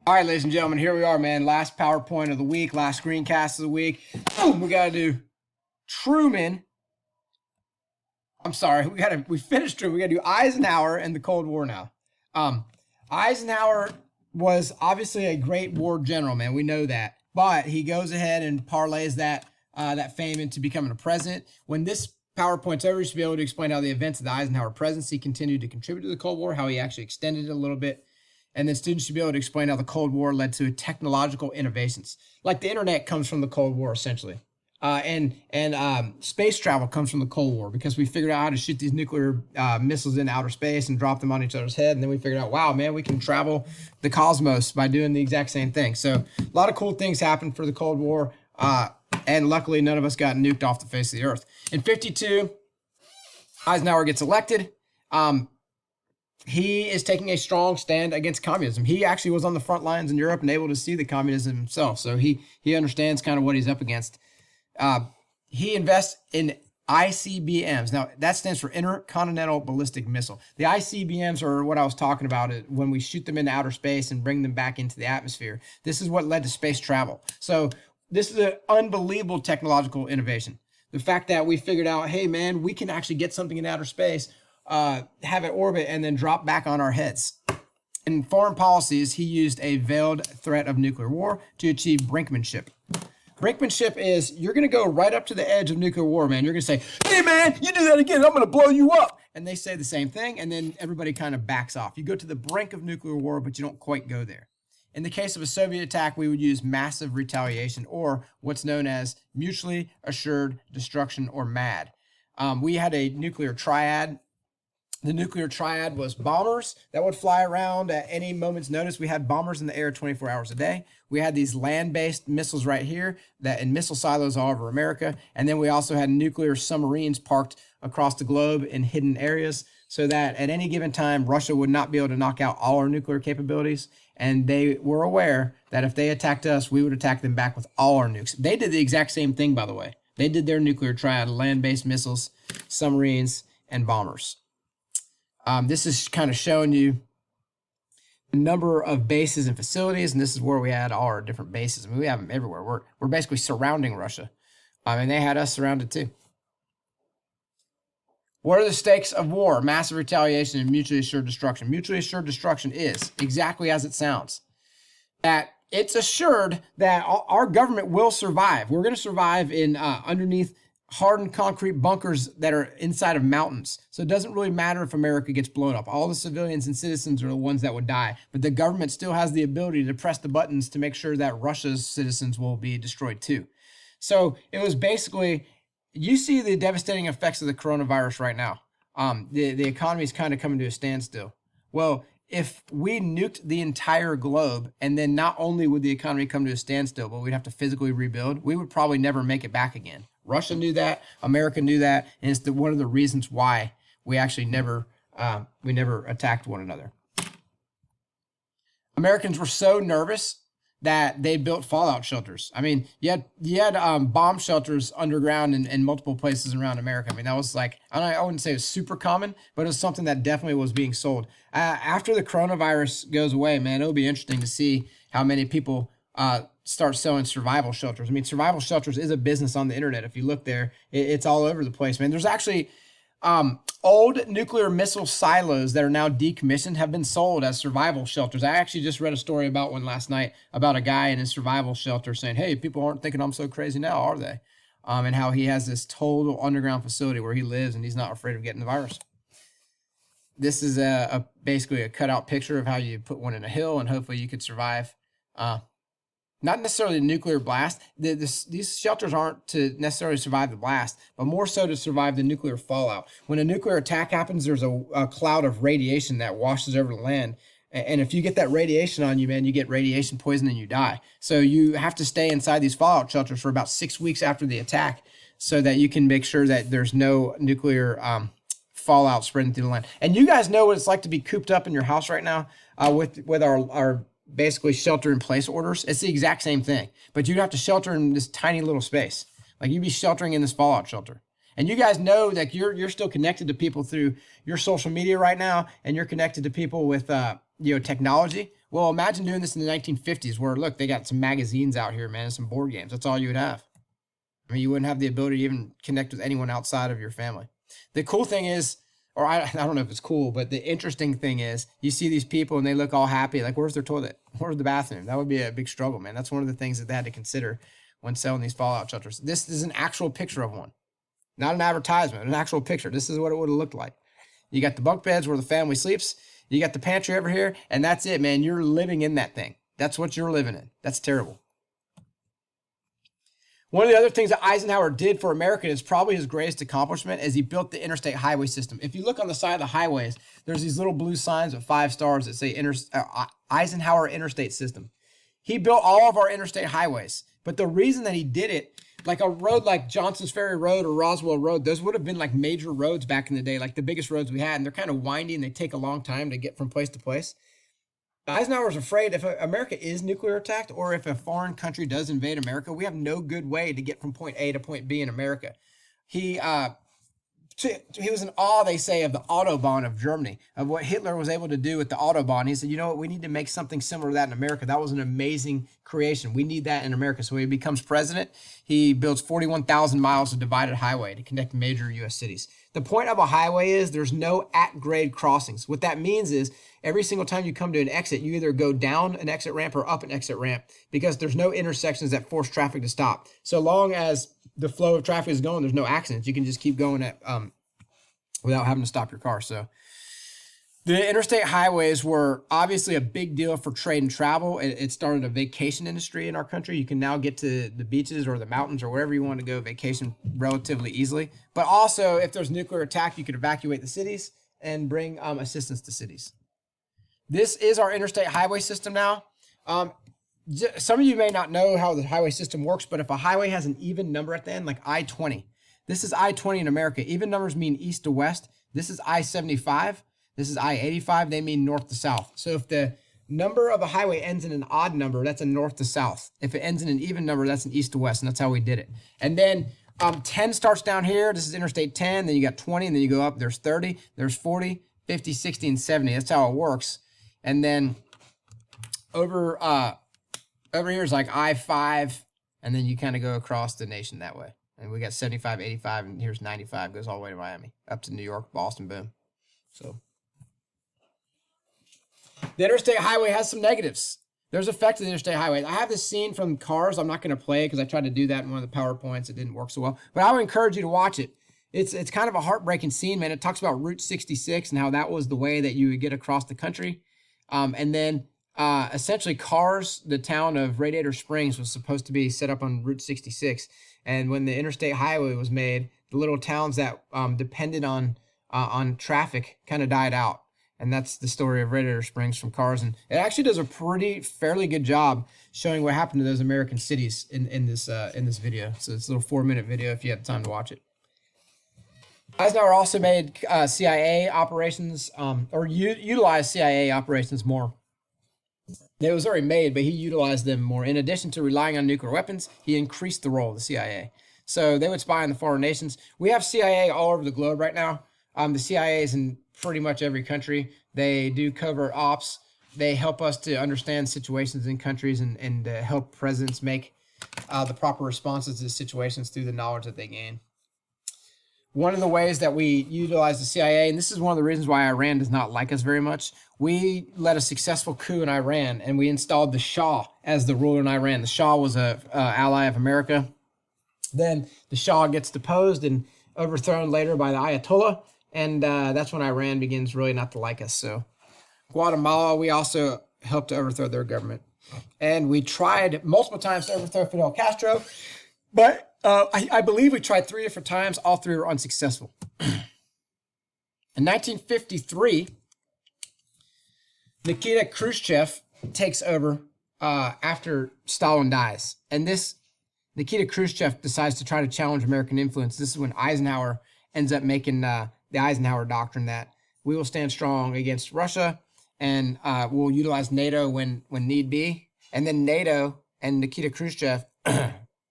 All right, ladies and gentlemen, here we are, man. Last PowerPoint of the week, last screencast of the week. Boom, we got to do Truman. I'm sorry, we finished Truman. We got to do Eisenhower and the Cold War now. Eisenhower was obviously a great war general, man. We know that. But he goes ahead and parlays that fame into becoming a president. When this PowerPoint's over, you should be able to explain how the events of the Eisenhower presidency continued to contribute to the Cold War, how he actually extended it a little bit. And then students should be able to explain how the Cold War led to technological innovations. Like the internet comes from the Cold War, essentially. And space travel comes from the Cold War because we figured out how to shoot these nuclear missiles in outer space and drop them on each other's head. And then we figured out, wow, man, we can travel the cosmos by doing the exact same thing. So a lot of cool things happened for the Cold War. And luckily, none of us got nuked off the face of the earth. In 52, Eisenhower gets elected. He is taking a strong stand against communism. He actually was on the front lines in Europe and able to see the communism himself. So he understands kind of what he's up against. He invests in ICBMs. Now, that stands for Intercontinental Ballistic Missile. The ICBMs are what I was talking about when we shoot them into outer space and bring them back into the atmosphere. This is what led to space travel. So this is an unbelievable technological innovation. The fact that we figured out, hey, man, we can actually get something in outer space, have it orbit, and then drop back on our heads. In foreign policies, he used a veiled threat of nuclear war to achieve brinkmanship. Brinkmanship is you're going to go right up to the edge of nuclear war, man. You're going to say, hey, man, you do that again, I'm going to blow you up. And they say the same thing, and then everybody kind of backs off. You go to the brink of nuclear war, but you don't quite go there. In the case of a Soviet attack, we would use massive retaliation, or what's known as mutually assured destruction, or MAD. We had a nuclear triad. The nuclear triad was bombers that would fly around at any moment's notice. We had bombers in the air 24 hours a day. We had these land-based missiles right here that in missile silos all over America. And then we also had nuclear submarines parked across the globe in hidden areas so that at any given time, Russia would not be able to knock out all our nuclear capabilities. And they were aware that if they attacked us, we would attack them back with all our nukes. They did the exact same thing, by the way. They did their nuclear triad, land-based missiles, submarines, and bombers. This is kind of showing you the number of bases and facilities, and this is where we had all our different bases. I mean, we have them everywhere. We're basically surrounding Russia. And they had us surrounded too. What are the stakes of war? Massive retaliation and mutually assured destruction. Mutually assured destruction is exactly as it sounds. That it's assured that our government will survive. We're going to survive in underneath hardened concrete bunkers that are inside of mountains. So it doesn't really matter if America gets blown up. All the civilians and citizens are the ones that would die. But the government still has the ability to press the buttons to make sure that Russia's citizens will be destroyed too. So it was basically, you see the devastating effects of the coronavirus right now. The economy is kind of coming to a standstill. Well, if we nuked the entire globe, and then not only would the economy come to a standstill, but we'd have to physically rebuild, we would probably never make it back again. Russia knew that, America knew that, and it's one of the reasons why we actually never attacked one another. Americans were so nervous that they built fallout shelters. I mean, you had bomb shelters underground in multiple places around America. I mean, that was like, I wouldn't say it was super common, but it was something that definitely was being sold. After the coronavirus goes away, man, it'll be interesting to see how many people start selling survival shelters. I mean, survival shelters is a business on the internet. If you look there, it's all over the place, man. There's actually old nuclear missile silos that are now decommissioned have been sold as survival shelters. I actually just read a story about one last night about a guy in his survival shelter saying, hey, people aren't thinking I'm so crazy now, are they? And how he has this total underground facility where he lives and he's not afraid of getting the virus. This is basically a cutout picture of how you put one in a hill and hopefully you could survive. Not necessarily a nuclear blast. These shelters aren't to necessarily survive the blast, but more so to survive the nuclear fallout. When a nuclear attack happens, there's a cloud of radiation that washes over the land. And if you get that radiation on you, man, you get radiation poisoning and you die. So you have to stay inside these fallout shelters for about 6 weeks after the attack so that you can make sure that there's no nuclear fallout spreading through the land. And you guys know what it's like to be cooped up in your house right now with our basically shelter in place orders. It's the exact same thing, but you'd have to shelter in this tiny little space. Like you'd be sheltering in this fallout shelter. And you guys know that you're still connected to people through your social media right now, and you're connected to people with technology. Well, imagine doing this in the 1950s where, look, they got some magazines out here, man, and some board games. That's all you would have. I mean, you wouldn't have the ability to even connect with anyone outside of your family. The cool thing is, or I don't know if it's cool, but the interesting thing is you see these people and they look all happy. Like, where's their toilet? Where's the bathroom? That would be a big struggle, man. That's one of the things that they had to consider when selling these fallout shelters. This is an actual picture of one, not an advertisement, an actual picture. This is what it would have looked like. You got the bunk beds where the family sleeps. You got the pantry over here, and that's it, man. You're living in that thing. That's what you're living in. That's terrible. One of the other things that Eisenhower did for America is probably his greatest accomplishment is he built the interstate highway system. If you look on the side of the highways, there's these little blue signs with 5 stars that say Eisenhower Interstate System. He built all of our interstate highways. But the reason that he did it, like a road like Johnson's Ferry Road or Roswell Road, those would have been like major roads back in the day, like the biggest roads we had. And they're kind of windy and they take a long time to get from place to place. Eisenhower was afraid if America is nuclear attacked or if a foreign country does invade America, we have no good way to get from point A to point B in America. He was in awe, they say, of the Autobahn of Germany, of what Hitler was able to do with the Autobahn. He said, you know what, we need to make something similar to that in America. That was an amazing creation. We need that in America. So when he becomes president, he builds 41,000 miles of divided highway to connect major U.S. cities. The point of a highway is there's no at-grade crossings. What that means is every single time you come to an exit, you either go down an exit ramp or up an exit ramp because there's no intersections that force traffic to stop. So long as the flow of traffic is going, there's no accidents. You can just keep going at without having to stop your car. So the interstate highways were obviously a big deal for trade and travel. It started a vacation industry in our country. You can now get to the beaches or the mountains or wherever you want to go vacation relatively easily. But also, if there's nuclear attack, you could evacuate the cities and bring assistance to cities. This is our interstate highway system now. Some of you may not know how the highway system works, but if a highway has an even number at the end, like I-20, this is I-20 in America. Even numbers mean east to west. This is I-75. This is I-85. They mean north to south. So if the number of a highway ends in an odd number, that's a north to south. If it ends in an even number, that's an east to west, and that's how we did it. And then 10 starts down here. This is Interstate 10. Then you got 20, and then you go up. There's 30, there's 40, 50, 60, and 70. That's how it works. And then over here is like I-5, and then you kind of go across the nation that way. And we got 75, 85, and here's 95, goes all the way to Miami, up to New York, Boston, boom. So the interstate highway has some negatives. There's effects of the interstate highway. I have this scene from Cars. I'm not going to play it because I tried to do that in one of the PowerPoints. It didn't work so well. But I would encourage you to watch it. It's kind of a heartbreaking scene, man. It talks about Route 66 and how that was the way that you would get across the country. And then essentially Cars, the town of Radiator Springs, was supposed to be set up on Route 66. And when the interstate highway was made, the little towns that depended on traffic kind of died out. And that's the story of Radiator Springs from Cars. And it actually does a fairly good job showing what happened to those American cities in this video. So it's a little 4-minute video if you have time to watch it. Eisenhower also made CIA operations, or utilized CIA operations more. It was already made, but he utilized them more. In addition to relying on nuclear weapons, he increased the role of the CIA. So they would spy on the foreign nations. We have CIA all over the globe right now. The CIA is in pretty much every country. They do covert ops. They help us to understand situations in countries and help presidents make the proper responses to situations through the knowledge that they gain. One of the ways that we utilize the CIA, and this is one of the reasons why Iran does not like us very much, we led a successful coup in Iran, and we installed the Shah as the ruler in Iran. The Shah was an ally of America. Then the Shah gets deposed and overthrown later by the Ayatollah, and that's when Iran begins really not to like us. So Guatemala, we also helped to overthrow their government. And we tried multiple times to overthrow Fidel Castro, but I believe we tried 3 different times. All 3 were unsuccessful. In 1953, Nikita Khrushchev takes over after Stalin dies. And this Nikita Khrushchev decides to try to challenge American influence. This is when Eisenhower ends up making the Eisenhower doctrine that we will stand strong against Russia and we'll utilize NATO when need be. And then NATO and Nikita Khrushchev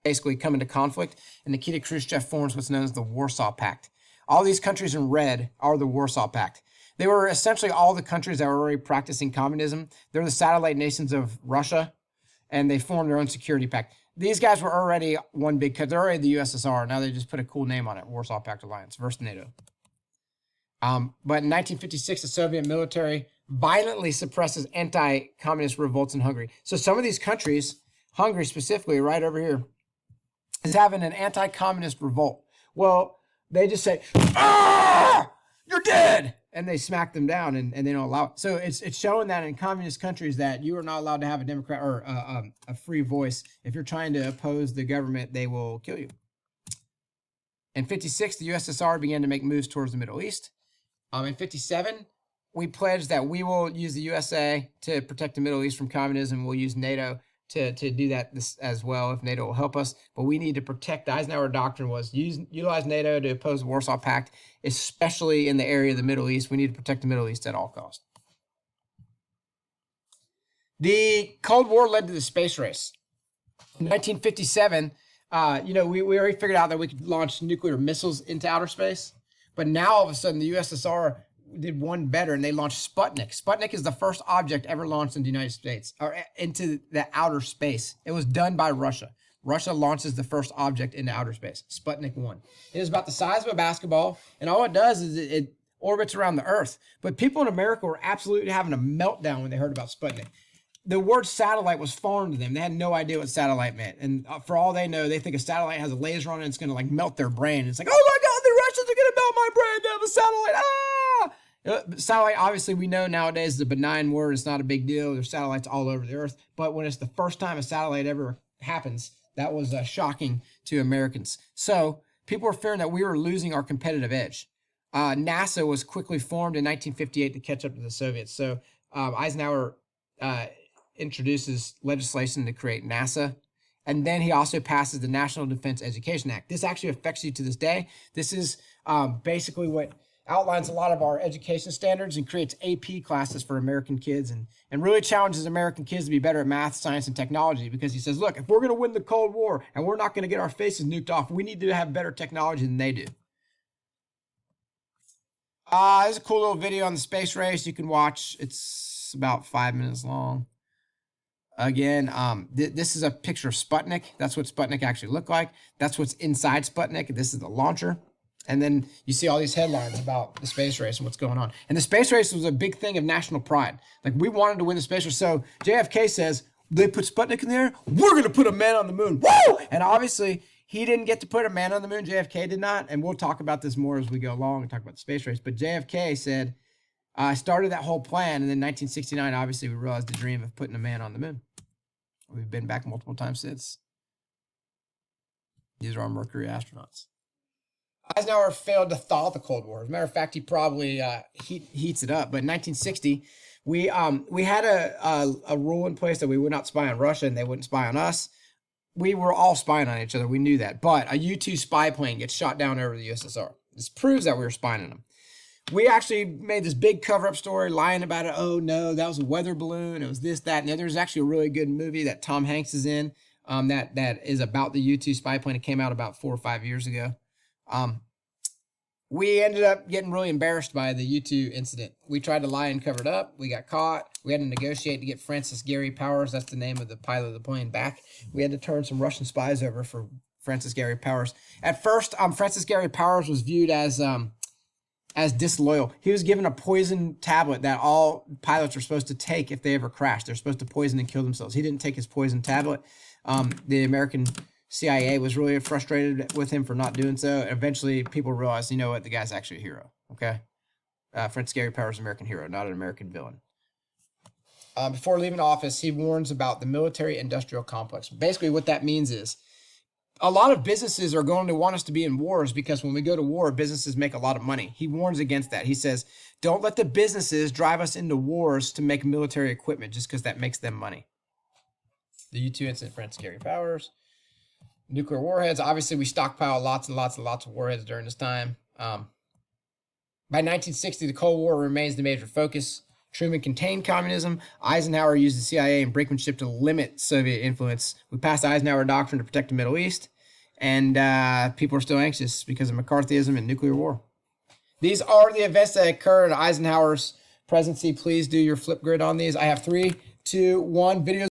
basically come into conflict, and Nikita Khrushchev forms what's known as the Warsaw Pact. All these countries in red are the Warsaw Pact. They were essentially all the countries that were already practicing communism. They're the satellite nations of Russia, and they formed their own security pact. These guys were already one big country. They're already the USSR. Now they just put a cool name on it, Warsaw Pact Alliance versus NATO. But in 1956, the Soviet military violently suppresses anti-communist revolts in Hungary. So some of these countries, Hungary specifically, right over here, is having an anti-communist revolt. Well, they just say, "Ah, you're dead," and they smack them down, and they don't allow it. So it's showing that in communist countries that you are not allowed to have a democrat or a free voice. If you're trying to oppose the government, they will kill you. In 56, the USSR began to make moves towards the Middle East. In 57, we pledged that we will use the USA to protect the Middle East from communism. We'll use NATO to do that as well if NATO will help us. But we need to protect. The Eisenhower doctrine was utilize NATO to oppose the Warsaw Pact, especially in the area of the Middle East. We need to protect the Middle East at all costs. The Cold War led to the space race. In 1957, we already figured out that we could launch nuclear missiles into outer space. But now, all of a sudden, the USSR did one better, and they launched Sputnik. Sputnik is the first object ever launched in the United States, or into the outer space. It was done by Russia. Russia launches the first object into outer space, Sputnik 1. It is about the size of a basketball, and all it does is it orbits around the Earth. But people in America were absolutely having a meltdown when they heard about Sputnik. The word satellite was foreign to them. They had no idea what satellite meant. And for all they know, they think a satellite has a laser on it and it's going to like melt their brain. It's like, oh my God, the Russians are going to melt my brain. They have a satellite. Ah! Satellite, obviously, we know nowadays is a benign word. It's not a big deal. There's satellites all over the Earth. But when it's the first time a satellite ever happens, that was shocking to Americans. So people were fearing that we were losing our competitive edge. NASA was quickly formed in 1958 to catch up to the Soviets. So Eisenhower introduces legislation to create NASA. And then he also passes the National Defense Education Act. This actually affects you to this day. This is basically what outlines a lot of our education standards and creates AP classes for American kids and really challenges American kids to be better at math, science, and technology, because he says, look, if we're going to win the Cold War and we're not going to get our faces nuked off, we need to have better technology than they do. There's a cool little video on the space race you can watch. It's about 5 minutes long. Again, this is a picture of Sputnik. That's what Sputnik actually looked like. That's what's inside Sputnik. This is the launcher. And then you see all these headlines about the space race and what's going on. And the space race was a big thing of national pride. Like, we wanted to win the space race. So JFK says, they put Sputnik in there, we're going to put a man on the moon. Woo! And obviously, he didn't get to put a man on the moon. JFK did not. And we'll talk about this more as we go along and talk about the space race. But JFK said, I started that whole plan. And then 1969, obviously, we realized the dream of putting a man on the moon. We've been back multiple times since. These are our Mercury astronauts. Eisenhower failed to thaw the Cold War. As a matter of fact, he probably heats it up. But in 1960, we had a rule in place that we would not spy on Russia and they wouldn't spy on us. We were all spying on each other. We knew that. But a U-2 spy plane gets shot down over the USSR. This proves that we were spying on them. We actually made this big cover-up story, lying about it. Oh, no, that was a weather balloon. It was this, that, and the other. There's actually a really good movie that Tom Hanks is in that is about the U-2 spy plane. It came out about 4 or 5 years ago. We ended up getting really embarrassed by the U-2 incident. We tried to lie and cover it up. We got caught. We had to negotiate to get Francis Gary Powers, that's the name of the pilot of the plane, back. We had to turn some Russian spies over for Francis Gary Powers. At first, Francis Gary Powers was viewed as disloyal. He was given a poison tablet that all pilots are supposed to take if they ever crash. They're supposed to poison and kill themselves. He didn't take his poison tablet. The American CIA was really frustrated with him for not doing so. Eventually, people realized, you know what, the guy's actually a hero, okay? Francis Gary Powers is an American hero, not an American villain. Before leaving office, he warns about the military-industrial complex. Basically, what that means is a lot of businesses are going to want us to be in wars because when we go to war, businesses make a lot of money. He warns against that. He says, don't let the businesses drive us into wars to make military equipment just because that makes them money. The U-2 incident, Francis Gary Powers. Nuclear warheads. Obviously, we stockpile lots and lots and lots of warheads during this time. By 1960, the Cold War remains the major focus. Truman contained communism. Eisenhower used the CIA and brinkmanship to limit Soviet influence. We passed the Eisenhower Doctrine to protect the Middle East. And people are still anxious because of McCarthyism and nuclear war. These are the events that occur in Eisenhower's presidency. Please do your flip grid on these. I have 3, 2, 1 videos.